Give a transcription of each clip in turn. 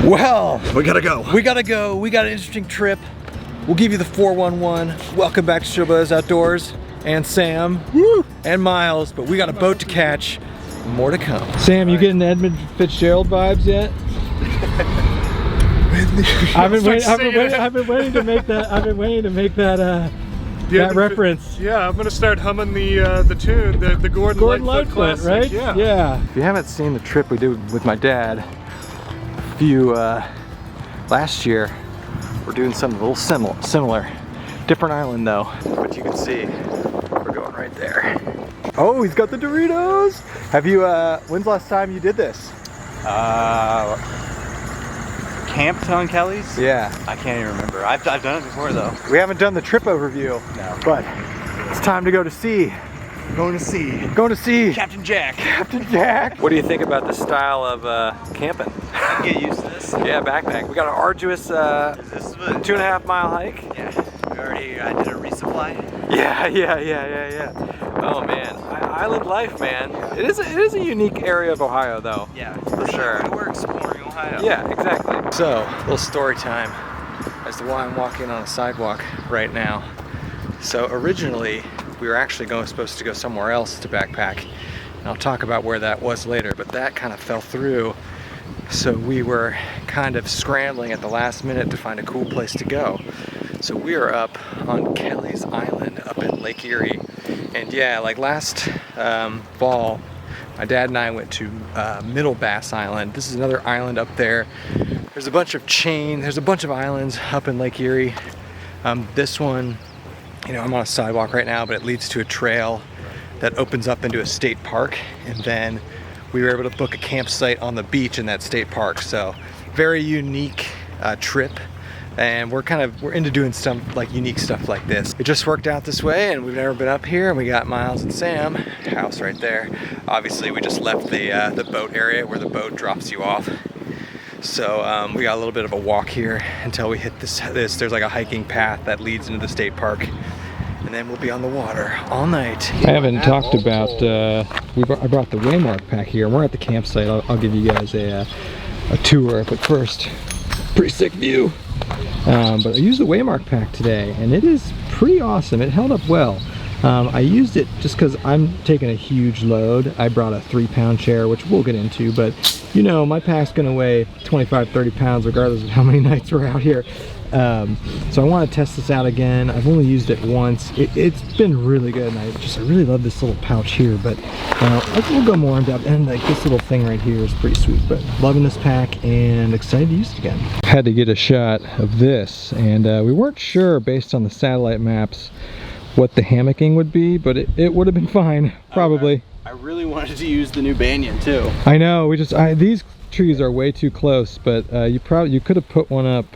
Well, we gotta go. We gotta go. We got an interesting trip. We'll give you the 411. Welcome back to Schill Outdoors. And Sam. Woo! And Miles. But we got a boat to catch. More to come. Sam, you getting Edmund Fitzgerald vibes yet? I've been waiting to make that. I've been waiting to make that. That reference. Yeah, I'm gonna start humming the tune, the Gordon Lightfoot classic, right? Yeah. If you haven't seen the trip we did with my dad a few last year, we're doing something a little similar. Different island though, but you can see we're going right there. Oh, he's got the Doritos. Have you? When's the last time you did this? Camped on Kelley's? Yeah. I can't even remember. I've done it before though. We haven't done the trip overview. No. But it's time to go to sea. Going to sea. Going to sea. Captain Jack. Captain Jack. What do you think about the style of camping? I can get used to this. Yeah, backpack. We got an arduous 2.5 mile hike. Yeah. I did a resupply. Yeah. Oh man, island life, man. It is a unique area of Ohio though. Yeah, for sure. We're exploring Ohio. Yeah, exactly. So, a little story time as to why I'm walking on a sidewalk right now. So originally, we were actually supposed to go somewhere else to backpack. And I'll talk about where that was later, but that kind of fell through. So we were kind of scrambling at the last minute to find a cool place to go. So we are up on Kelley's Island up in Lake Erie. And yeah, like last fall, my dad and I went to Middle Bass Island. This is another island up there. There's a bunch of islands up in Lake Erie. This one, you know, I'm on a sidewalk right now, but it leads to a trail that opens up into a state park. And then we were able to book a campsite on the beach in that state park. So very unique trip. And we're into doing some like unique stuff like this. It just worked out this way, and we've never been up here. And we got Miles and Sam, house right there. Obviously, we just left the boat area where the boat drops you off. So we got a little bit of a walk here until we hit this. There's like a hiking path that leads into the state park, and then we'll be on the water all night. I haven't talked about. I brought the Waymark pack here, and we're at the campsite. I'll give you guys a tour, but first, pretty sick view. But I used the Waymark pack today, and it is pretty awesome. It held up well. I used it just because I'm taking a huge load. I brought a 3-pound chair, which we'll get into, but you know, my pack's gonna weigh 25-30 pounds regardless of how many nights we're out here. So I want to test this out again. I've only used it once. It's been really good, and I really love this little pouch here, but we'll go more in depth. And like this little thing right here is pretty sweet, but loving this pack and excited to use it again. Had to get a shot of this, and we weren't sure based on the satellite maps what the hammocking would be, but it would have been fine, probably. I really wanted to use the new banyan too. I know, these trees are way too close, but you could have put one up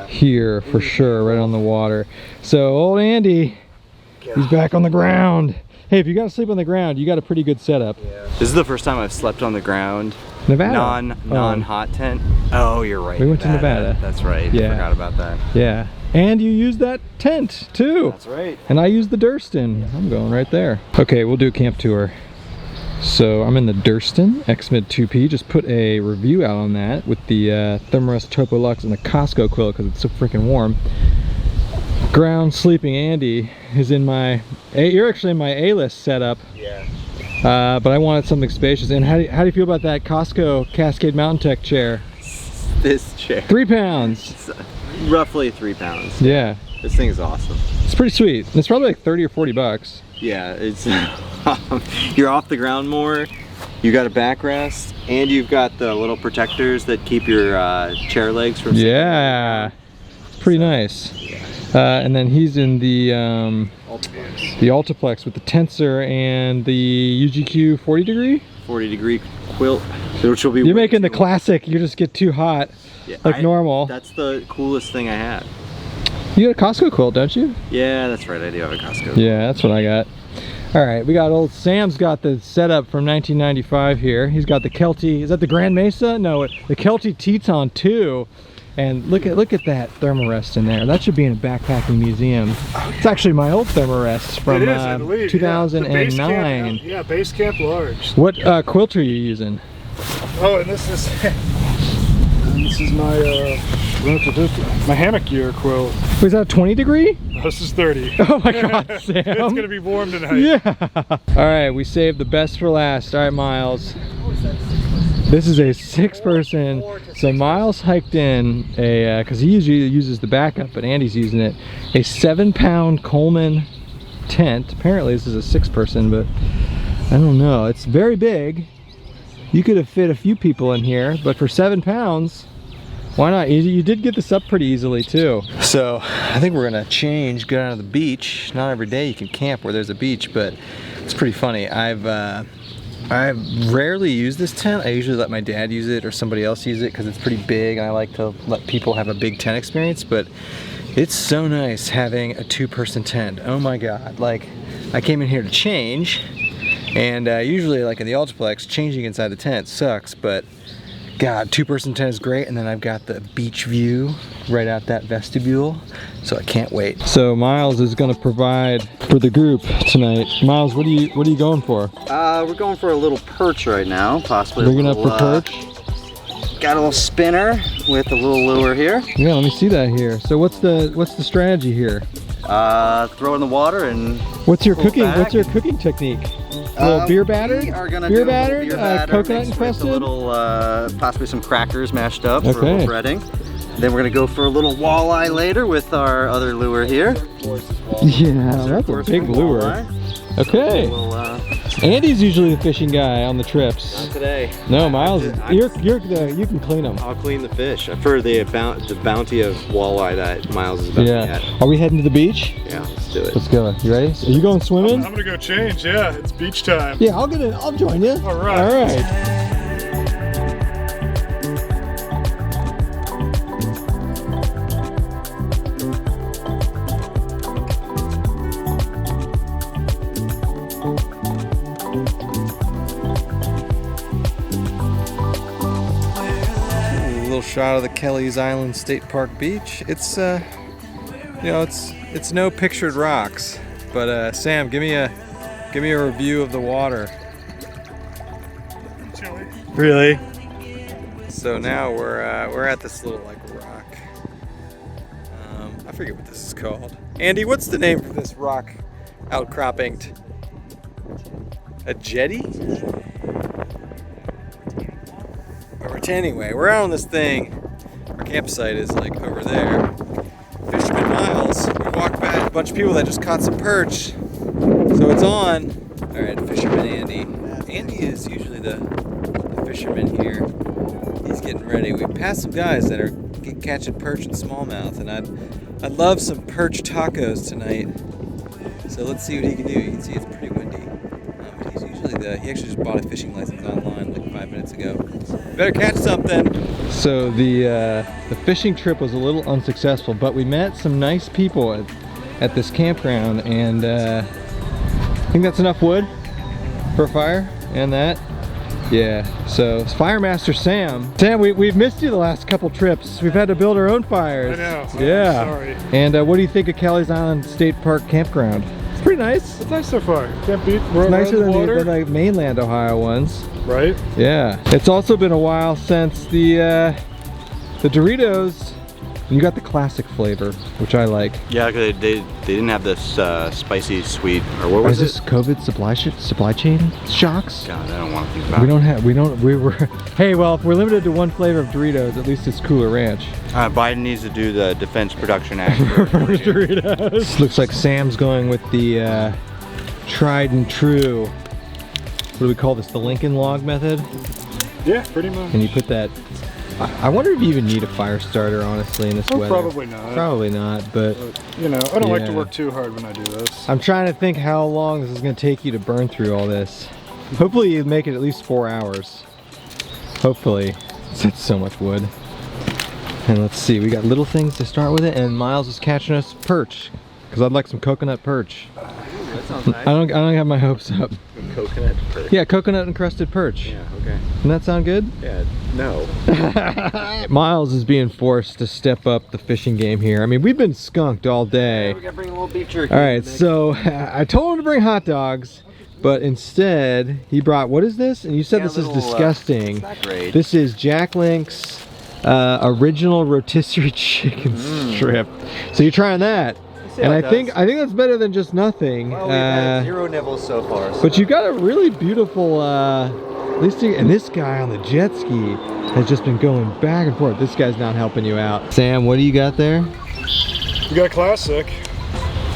here for sure, right on the water. So old Andy, he's back on the ground. Hey, if you gotta sleep on the ground, you got a pretty good setup. Yeah. This is the first time I've slept on the ground. Nevada. Non-hot tent. Oh, you're right. We went to Nevada. That's right. Yeah. I forgot about that. Yeah. And you used that tent too. That's right. And I used the Durston. I'm going right there. Okay, we'll do a camp tour. So I'm in the Durston X-Mid 2P. Just put a review out on that with the Thermarest Topo Lux and the Costco quilt because it's so freaking warm. Ground sleeping Andy is in my. You're actually in my A-list setup. Yeah. But I wanted something spacious. And how do you feel about that Costco Cascade Mountain Tech chair? This chair. 3 pounds. It's roughly 3 pounds. Yeah. This thing is awesome. It's pretty sweet. It's probably like 30 or 40 bucks. Yeah, it's you're off the ground more. You got a backrest, and you've got the little protectors that keep your chair legs from. Yeah, it's pretty nice. Yeah. And then he's in the Altiplex with the tensor and the UGQ 40 degree. 40 degree quilt, which will be. You're making the classic. You just get too hot, like normal. That's the coolest thing I had. You got a Costco quilt, don't you? Yeah, that's right. I do have a Costco. Yeah, that's what I got. All right, we got old Sam's got the setup from 1995 here. He's got the Kelty. Is that the Grand Mesa? No, the Kelty Teton 2. And look at that Thermarest in there. That should be in a backpacking museum. It's actually my old Thermarest from 2009. Yeah, base camp large. What quilt are you using? Oh, and this is This is my my hammock gear quilt. Was that 20 degree? This is 30. Oh my God, Sam. It's gonna be warm tonight. Yeah. All right, we saved the best for last. All right, Miles. This is a 6-person. So Miles hiked in a, cause he usually uses the backup, but Andy's using it. A 7-pound Coleman tent. Apparently this is a 6-person, but I don't know. It's very big. You could have fit a few people in here, but for 7 pounds, why not? You did get this up pretty easily too. So I think we're gonna change, go down to the beach. Not every day you can camp where there's a beach, but it's pretty funny. I've rarely used this tent. I usually let my dad use it or somebody else use it because it's pretty big and I like to let people have a big tent experience, but it's so nice having a 2-person tent. Oh my God, like I came in here to change and usually like in the Ultraplex, changing inside the tent sucks, but God, 2-person tent is great, and then I've got the beach view right out that vestibule, so I can't wait. So Miles is going to provide for the group tonight. Miles, what are you going for? We're going for a little perch right now, possibly. Rigging up for perch. Got a little spinner with a little lure here. Yeah, let me see that here. So what's the strategy here? Throw in the water and. What's your cooking technique? A little beer battered? We are gonna beer do battered, beer batter coconut mixed encrusted? with a little, possibly some crackers mashed up for a Okay. little breading. Then we're gonna go for a little walleye later with our other lure here. Yeah, that's a big lure. Walleye. Okay. We'll, Andy's usually the fishing guy on the trips. not today. No, Miles, you can clean them. I'll clean the fish. For the bounty of walleye that Miles is about to Yeah. get. Are we heading to the beach? Yeah, let's do it. Let's go. You ready? Are you going swimming? I'm gonna go change. Yeah, it's beach time. Yeah, I'll get in. I'll join you. All right. All right. A little shot of the Kelley's Island State Park beach. It's you know, it's no pictured rocks, but Sam, give me a review of the water. Chilly. Really? So now we're at this little like rock. I forget what this is called. Andy, what's the name for this rock outcropping? A jetty? Anyway, we're out on this thing. Our campsite is like over there. Fisherman Miles. We walked back. A bunch of people that just caught some perch. So it's on. All right, Fisherman Andy. Andy is usually the fisherman here. He's getting ready. We passed some guys that are catching perch and smallmouth, and I'd love some perch tacos tonight. So let's see what he can do. You can see it's pretty windy. But he's usually he actually just bought a fishing license online like 5 minutes ago. Better catch something. So the fishing trip was a little unsuccessful, but we met some nice people at this campground, and I think that's enough wood for a fire and that. Yeah, so Fire Master Sam. Sam, we've missed you the last couple trips. We've had to build our own fires. I know. Yeah. I'm sorry. And what do you think of Kelley's Island State Park campground? It's pretty nice. It's nice so far. Can't beat. We're It's nicer around the than water, the like mainland Ohio ones. right? Yeah. It's also been a while since the Doritos. You got the classic flavor, which I like. Yeah, because they didn't have this spicy sweet, or what was Is this COVID supply chain shocks? God, I don't want to think about it. We were, hey, well, if we're limited to one flavor of Doritos, at least it's Cooler Ranch. Biden needs to do the Defense Production Act. Doritos. Looks like Sam's going with the tried and true, what do we call this, the Lincoln log method? Yeah, pretty much. And you put that, I wonder if you even need a fire starter, honestly, in this weather. Probably not. Probably not, but You know, I don't like to Yeah. work too hard when I do this. I'm trying to think how long this is going to take you to burn through all this. Hopefully you make it at least 4 hours. Hopefully. It's so much wood. And let's see, we got little things to start with it, and Miles is catching us perch, because I'd like some coconut perch. That sounds nice. I don't have my hopes up. Coconut perch. Yeah, coconut encrusted perch. Yeah, okay. Doesn't that sound good? Yeah, no. Miles is being forced to step up the fishing game here. I mean, we've been skunked all day. We gotta bring a little beef jerky. All right, so I told him to bring hot dogs, but instead he brought, what is this? And you said Yeah, this is little, disgusting. snack raid. This is Jack Link's original rotisserie chicken strip. So you're trying that. And I think that's better than just nothing. Well, we've had 0 nibbles so far. So. But you got a really beautiful, at least and this guy on the jet ski has just been going back and forth. This guy's not helping you out. Sam, what do you got there? We got a classic.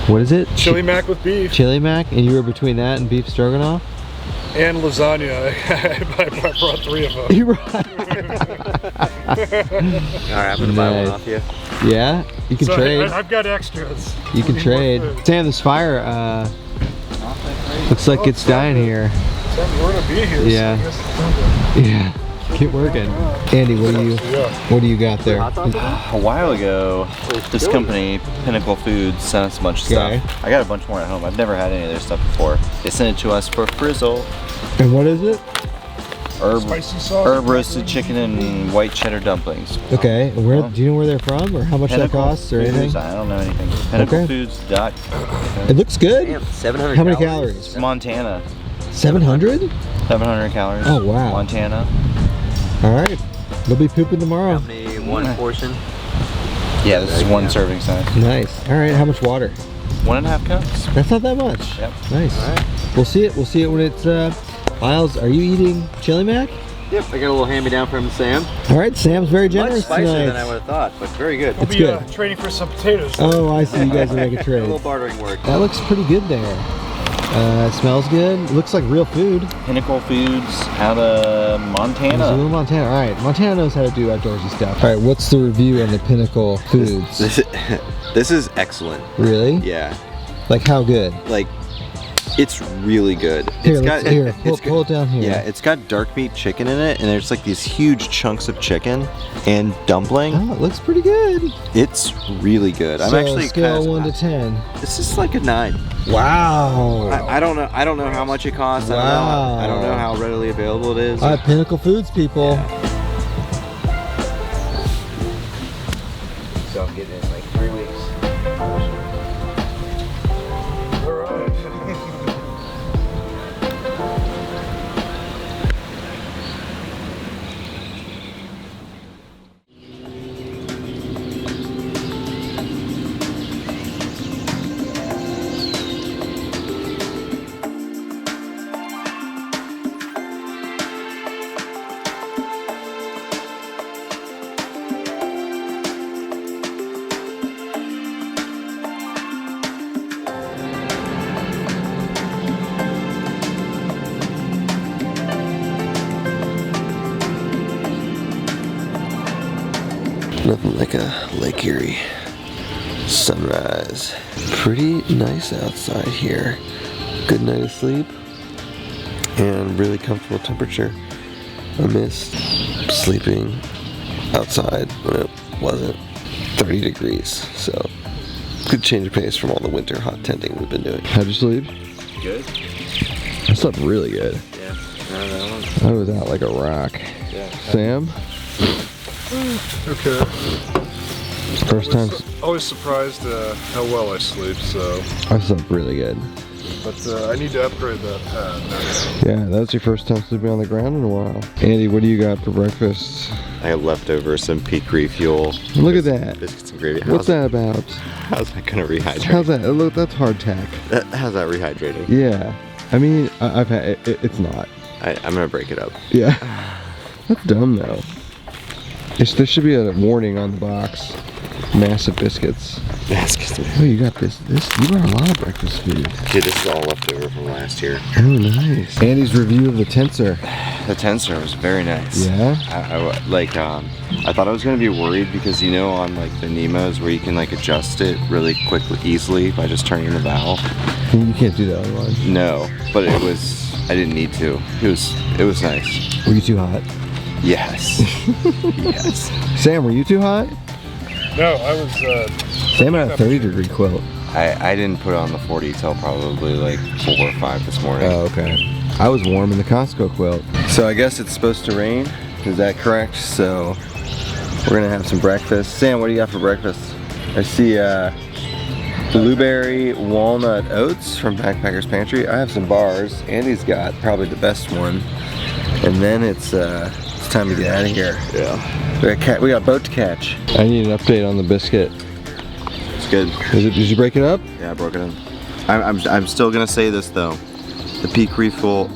What is it? Chili mac with beef. Chili mac? And you were between that and beef stroganoff? And lasagna. I brought 3 of them. You're right. Alright, I'm gonna buy one off you. Yeah? You can trade. I've got extras. You can trade. Sam, this fire looks like it's dying here. We're gonna be here. Yeah. So I guess it's time to... Yeah. Get working. Andy, what do you got there? A while ago, this company, Pinnacle Foods, sent us a bunch of stuff. I got a bunch more at home. I've never had any of their stuff before. They sent it to us for frizzle. And what is it? Spicy sauce. Herb roasted chicken and white cheddar dumplings. Okay. Where do you know where they're from or how much that costs or anything? I don't know anything. PinnacleFoods. It looks good. Damn, 700 How many calories? Montana. 700? 700 calories. Oh wow. Montana. All right. They'll be pooping tomorrow. How many? One portion? Yeah, this is 1 serving size. Nice. All right. How much water? 1.5 cups. That's not that much. Yep. Nice. All right. We'll see it. We'll see it when it's. Miles, are you eating chili mac? Yep. I got a little hand-me-down from Sam. All right. Sam's very generous Much spicier tonight. than I would have thought, but very good. I'll be trading for some potatoes. Oh, I see. You guys are making a A trade. little bartering work. That looks pretty good there. It smells good. It looks like real food. Pinnacle Foods out of Montana. Missoula, Montana. All right. Montana knows how to do outdoorsy stuff. All right. What's the review on the Pinnacle Foods? This is excellent. Really? Yeah. Like how good? Like, it's really good. Here, pull it down here. Yeah, it's got dark meat chicken in it, and there's like these huge chunks of chicken and dumpling. Oh, it looks pretty good. It's really good. So I'm actually scale 1 to 10. This is like a 9. Wow. I don't know. I don't know how much it costs. Wow. I don't know how readily available it is. All right, Pinnacle Foods, people. Yeah. So I'm getting it in like 3 weeks. All right. Nothing like a Lake Erie sunrise. Pretty nice outside here. Good night of sleep and really comfortable temperature. I missed sleeping outside when it wasn't 30 degrees. So good change of pace from all the winter hot tenting we've been doing. How'd you sleep? Good. I slept really good. Yeah. That one. I was out like a rock. Yeah. Sam? Okay. First time. Always surprised how well I sleep. So, I slept really good. but I need to upgrade that pad. Yeah, that was your first time sleeping on the ground in a while. Andy, what do you got for breakfast? I got leftover some peak refuel. Look at that. Biscuits and gravy. What's that about? How's that gonna rehydrate? How's that? Look, that's hardtack. How's that rehydrating? Yeah. I mean, I've had it's not. I'm gonna break it up. Yeah. That's dumb though. There should be a warning on the box. Massive biscuits. Biscuits. Oh, you got this. You got a lot of breakfast food. Dude, this is all leftover from last year. Oh, nice. Andy's review of the Tensor. The Tensor was very nice. Yeah? I thought I was gonna be worried because on like the Nemos where you can like adjust it really quickly, easily by just turning the valve. You can't do that online. No, but I didn't need to. It was nice. Were you too hot? Yes. Yes. Sam, were you too hot? No, I was. Sam had a 30-degree quilt. I didn't put on the 40 till probably like 4 or 5 this morning. Oh, okay. I was warm in the Costco quilt. So I guess it's supposed to rain. Is that correct? So we're gonna have some breakfast. Sam, what do you got for breakfast? I see blueberry walnut oats from Backpacker's Pantry. I have some bars. Andy's got probably the best one. And then it's time to get out of here. Yeah. We got a boat to catch. I need an update on the biscuit. It's good. Did you break it up? Yeah, I broke it in. I'm still gonna say this though. The peak refill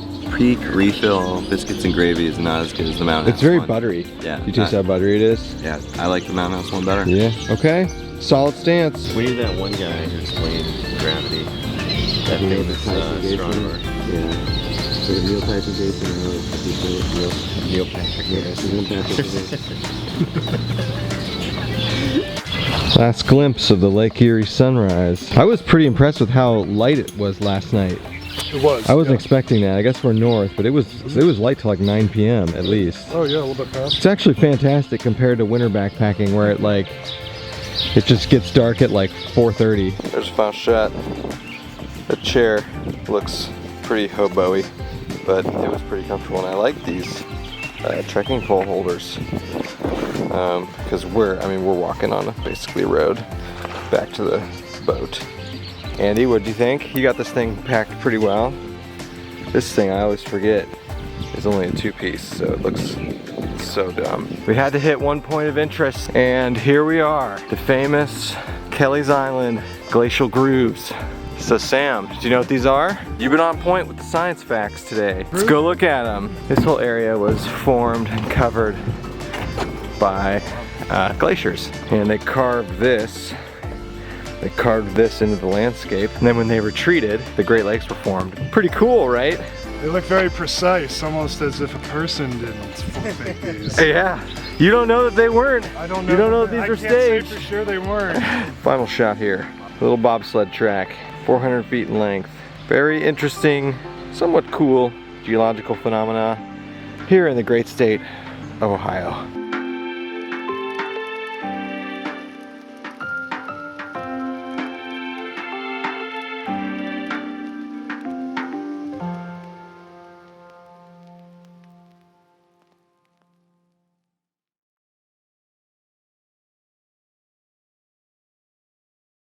biscuits and gravy is not as good as the Mountain House It's very one. buttery. Yeah. You taste how buttery it is? Yeah, I like the Mountain House one better. Yeah. Okay. Solid stance. We need that one guy who explained gravity. That famous astronomer. Yeah. So the Neil Patrick Jason or Neil Patrick Jason. Last glimpse of the Lake Erie sunrise. I was pretty impressed with how light it was last night. It was. I wasn't yeah. expecting that. I guess we're north, but it was light till like 9 p.m. at least. Oh yeah, a little bit past. It's actually fantastic compared to winter backpacking where it just gets dark at like 4:30. There's a final shot. The chair looks pretty hobo-y, but it was pretty comfortable, and I like these trekking pole holders because we're walking on basically a road back to the boat. Andy, what do you think? You got this thing packed pretty well. This thing, I always forget, is only a 2-piece, so it looks so dumb. We had to hit one point of interest, and here we are, the famous Kelley's Island Glacial Grooves. So Sam, do you know what these are? You've been on point with the science facts today. Let's go look at them. This whole area was formed and covered by glaciers, and they carved this into the landscape, and then when they retreated, the Great Lakes were formed. Pretty cool, right? They look very precise, almost as if a person didn't make these. Yeah. You don't know that they weren't. I don't know. You don't know that these I are can't say staged. for sure they weren't. Final shot here. Little bobsled track, 400 feet in length. Very interesting, somewhat cool geological phenomena here in the great state of Ohio.